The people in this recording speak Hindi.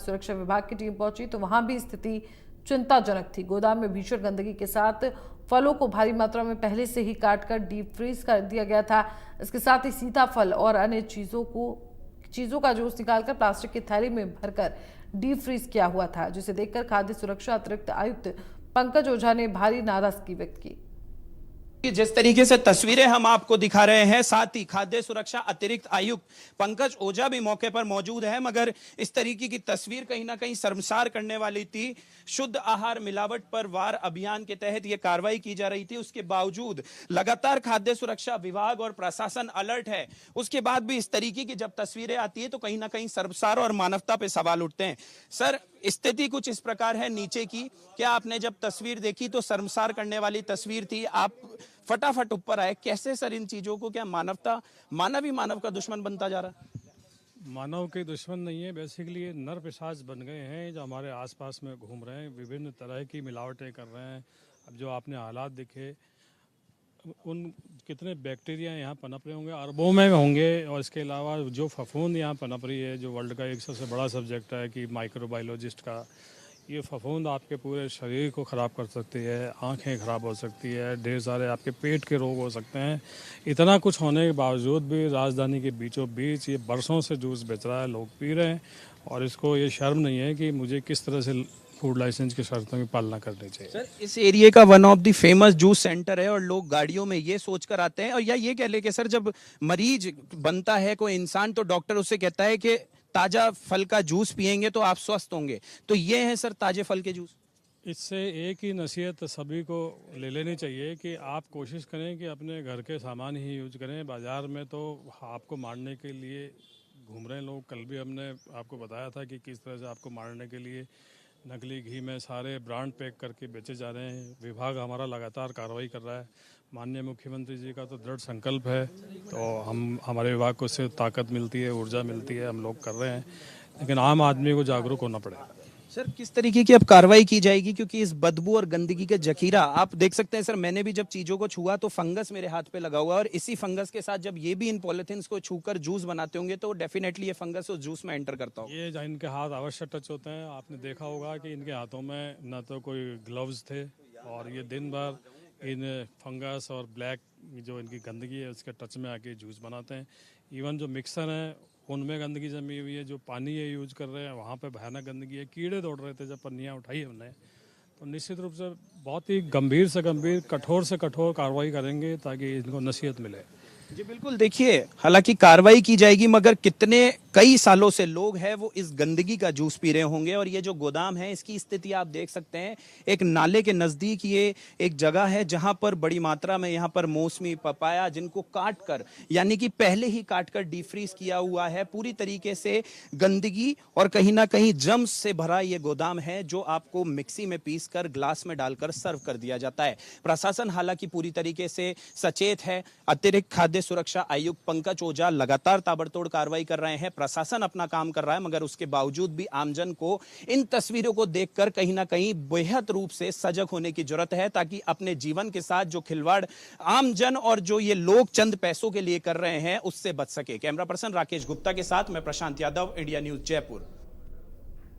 सुरक्षा विभाग की टीम पहुंची तो वहां भी स्थिति चिंताजनक थी। गोदाम में भीषण गंदगी के साथ फलों को भारी मात्रा में पहले से ही काटकर डीप फ्रीज कर दिया गया था। इसके साथ ही सीताफल और अन्य चीजों का जूस निकालकर प्लास्टिक की थैली में भरकर डीप फ्रीज किया हुआ था, जिसे देखकर खाद्य सुरक्षा अतिरिक्त आयुक्त पंकज ओझा ने भारी नाराजगी व्यक्त की। जिस तरीके से तस्वीरें हम आपको दिखा रहे हैं, साथ ही खाद्य सुरक्षा अतिरिक्त आयुक्त पंकज ओझा भी मौके पर मौजूद है, मगर इस तरीके की तस्वीर कहीं ना कहीं शर्मसार करने वाली थी। शुद्ध आहार मिलावट पर वार अभियान के तहत यह कार्रवाई की जा रही थी, उसके बावजूद लगातार खाद्य सुरक्षा विभाग और प्रशासन अलर्ट है। उसके बाद भी इस तरीके की जब तस्वीरें आती है तो कहीं ना कहीं शर्मसार और मानवता पे सवाल उठते हैं। सर, स्थिति कुछ इस प्रकार है नीचे की, क्या आपने जब तस्वीर देखी तो शर्मसार करने वाली तस्वीर थी, आप फटाफट ऊपर आए, कैसे सर इन चीजों को, क्या मानव ही मानव का दुश्मन बनता जा रहा है? मानव के दुश्मन नहीं है, बेसिकली ये नर पिशाच बन गए हैं जो हमारे आसपास में घूम रहे हैं, विभिन्न तरह की मिलावटें कर रहे हैं। अब जो आपने हालात देखे, उन कितने बैक्टीरिया यहाँ पनप रहे होंगे, अरबों में होंगे। और इसके अलावा जो फफूंद यहाँ पनप रही है, जो वर्ल्ड का एक सबसे बड़ा सब्जेक्ट है कि माइक्रोबायोलॉजिस्ट का, ये फफूंद आपके पूरे शरीर को ख़राब कर सकती है, आंखें ख़राब हो सकती है, ढेर सारे आपके पेट के रोग हो सकते हैं। इतना कुछ होने के बावजूद भी राजधानी के बीचों बीच ये बरसों से जूस बेच रहा है, लोग पी रहे हैं, और इसको ये शर्म नहीं है कि मुझे किस तरह से फूड लाइसेंस की शर्तों की पालना करनी चाहिए। सर, इस एरिया का one of the famous juice centre है और लोग गाड़ियों में ये सोचकर आते हैं, और या ये कह ले कि सर जब मरीज बनता है कोई इंसान तो डॉक्टर उससे कहता है कि ताजा फल का जूस पिएंगे तो आप स्वस्थ होंगे, तो ये है सर ताजे फल के जूस। इससे एक ही नसीहत सभी को ले लेनी चाहिए कि आप कोशिश करें कि अपने घर के सामान ही यूज करें। बाज़ार में तो आपको मारने के लिए घूम रहे हैं लोग। कल भी हमने आपको बताया था कि किस तरह से आपको मारने के लिए नकली घी में सारे ब्रांड पैक करके बेचे जा रहे हैं। विभाग हमारा लगातार कार्रवाई कर रहा है। माननीय मुख्यमंत्री जी का तो दृढ़ संकल्प है, तो हमारे विभाग को इससे ताकत मिलती है, ऊर्जा मिलती है, हम लोग कर रहे हैं, लेकिन आम आदमी को जागरूक होना पड़ेगा। सर, किस तरीके की अब कार्रवाई की जाएगी, क्योंकि इस बदबू और गंदगी का जखीरा आप देख सकते हैं। सर, मैंने भी जब चीजों को छुआ तो फंगस मेरे हाथ पे लगा हुआ, और इसी फंगस के साथ जब ये भी इन पॉलिथिन्स को छूकर जूस बनाते होंगे तो डेफिनेटली ये फंगस उस जूस में एंटर करता होगा। ये इनके हाथ अवश्य टच होते हैं। आपने देखा होगा कि इनके हाथों में न तो कोई ग्लव्स थे, और ये दिन भर इन फंगस और ब्लैक जो इनकी गंदगी है उसके टच में आके जूस बनाते हैं। इवन जो मिक्सर है उनमें गंदगी जमी हुई है, जो पानी ये यूज कर रहे हैं वहाँ पे भयानक गंदगी है। कीड़े दौड़ रहे थे जब पन्नियाँ उठाई हमने, तो निश्चित रूप से बहुत ही गंभीर से गंभीर, कठोर से कठोर कार्रवाई करेंगे ताकि इनको नसीहत मिले। जी बिल्कुल, देखिए हालांकि कार्रवाई की जाएगी, मगर कितने कई सालों से लोग हैं वो इस गंदगी का जूस पी रहे होंगे। और ये जो गोदाम है इसकी स्थिति आप देख सकते हैं, एक नाले के नजदीक ये एक जगह है जहां पर बड़ी मात्रा में यहाँ पर मौसमी पपाया जिनको काट कर, यानी कि पहले ही काट कर डीप फ्रीज किया हुआ है, पूरी तरीके से गंदगी और कहीं ना कहीं जम्स से भरा ये गोदाम है, जो आपको मिक्सी में पीस कर ग्लास में डालकर सर्व कर दिया जाता है। प्रशासन हालांकि पूरी तरीके से सचेत है। अतिरिक्त खाद्य सुरक्षा आयुक्त पंकज ओझा लगातार ताबड़तोड़ कार्रवाई कर रहे हैं, प्रशासन अपना काम कर रहा है, मगर उसके बावजूद भी आमजन को इन तस्वीरों को देखकर कहीं ना कहीं बेहद रूप से सजग होने की जरूरत है, ताकि अपने जीवन के साथ जो खिलवाड़ आमजन और जो ये लोग चंद पैसों के लिए कर रहे हैं उससे बच सके। कैमरा पर्सन राकेश गुप्ता के साथ मैं प्रशांत यादव, इंडिया न्यूज जयपुर।